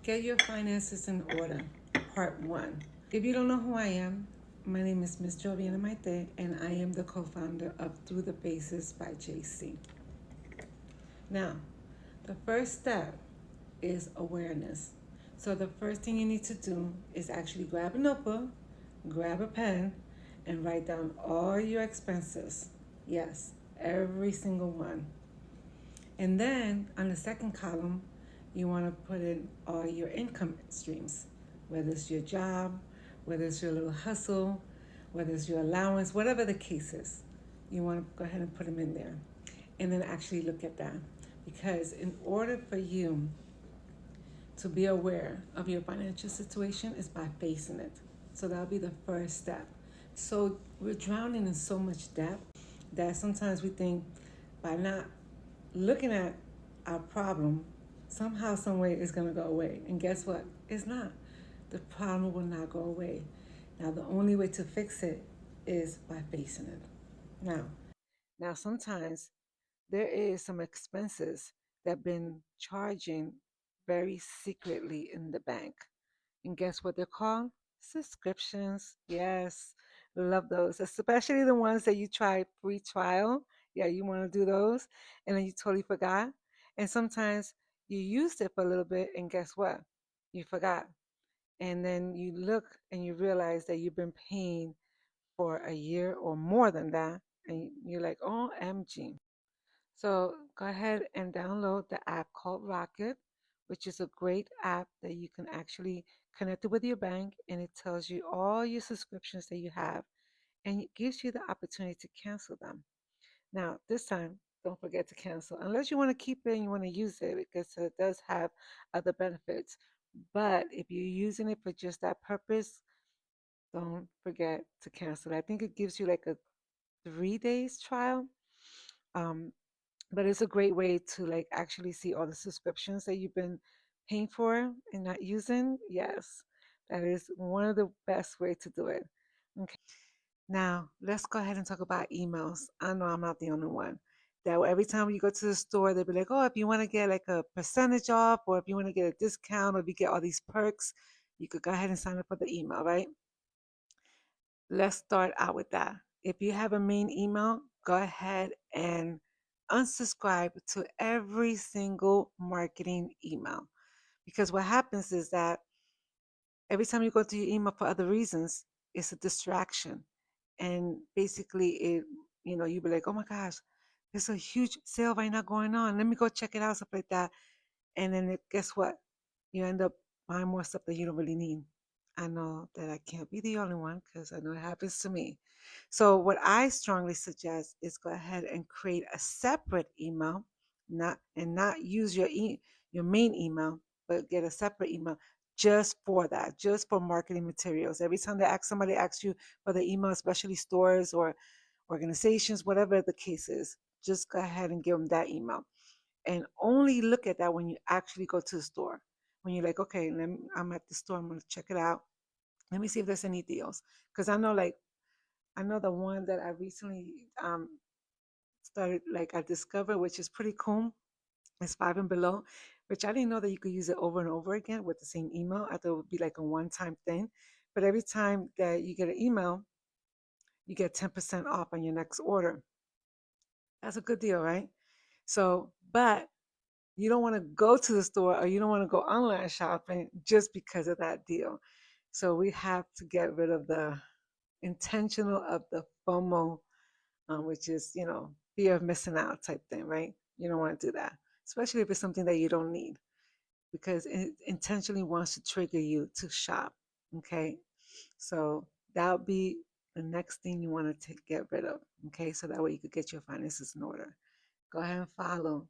Get your finances in order, part one. If you don't know who I am, my name is Miss Joviana Maite, and I am the co-founder of Through the Paces by JC. Now, the first step is awareness. So the first thing you need to do is actually grab a notebook, grab a pen, and write down all your expenses. Yes, every single one. And then on the second column, you want to put in all your income streams, whether it's your job, whether it's your little hustle, whether it's your allowance, whatever the case is. You want to go ahead and put them in there. And then actually look at that. Because in order for you to be aware of your financial situation is by facing it. So that'll be the first step. So we're drowning in so much debt that sometimes we think by not looking at our problem, somehow, some way it's going to go away. And guess what? It's not. The problem will not go away. Now, the only way to fix it is by facing it. Now, sometimes there is some expenses that have been charging very secretly in the bank. And guess what they're called? Subscriptions. Yes, love those, especially the ones that you tried free trial. Yeah, you want to do those, and then you totally forgot. And sometimes you used it for a little bit, and guess what? You forgot. And then you look and you realize that you've been paying for a year or more than that, and you're like, OMG. So go ahead and download the app called Rocket, which is a great app that you can actually connect it with your bank, and it tells you all your subscriptions that you have, and it gives you the opportunity to cancel them. Now, this time, don't forget to cancel unless you want to keep it and you want to use it because it does have other benefits. But if you're using it for just that purpose, don't forget to cancel it. I think it gives you like a 3 days trial. Um, but it's a great way to like actually see all the subscriptions that you've been paying for and not using. Yes, that is one of the best way to do it. Okay. Now let's go ahead and talk about emails. I know I'm not the only one. That every time you go to the store, they'll be like, "Oh, if you want to get like a percentage off, or if you want to get a discount, or if you get all these perks, you could go ahead and sign up for the email, right?" Let's start out with that. If you have a main email, go ahead and unsubscribe to every single marketing email. Because what happens is that every time you go to your email for other reasons, it's a distraction. And basically, you'll be like, oh my gosh, there's a huge sale right now going on. Let me go check it out, stuff like that. And then guess what? You end up buying more stuff that you don't really need. I know that I can't be the only one because I know it happens to me. So what I strongly suggest is go ahead and create a separate email, not use your main email, but get a separate email just for that, just for marketing materials. Every time somebody asks you for the email, especially stores or organizations, whatever the case is, just go ahead and give them that email and only look at that when you actually go to the store. When you're like, okay, I'm at the store, I'm gonna check it out. Let me see if there's any deals. Because I know the one that I recently started, like I discovered, which is pretty cool. It's Five and Below, which I didn't know that you could use it over and over again with the same email. I thought it would be like a one-time thing. But every time that you get an email, you get 10% off on your next order. That's a good deal, right? So, but you don't want to go to the store or you don't want to go online shopping just because of that deal. So we have to get rid of the intentional of the FOMO, which is, fear of missing out type thing, right? You don't want to do that, especially if it's something that you don't need because it intentionally wants to trigger you to shop. Okay. So that'll be the next thing you want to get rid of. Okay. So that way you could get your finances in order. Go ahead and follow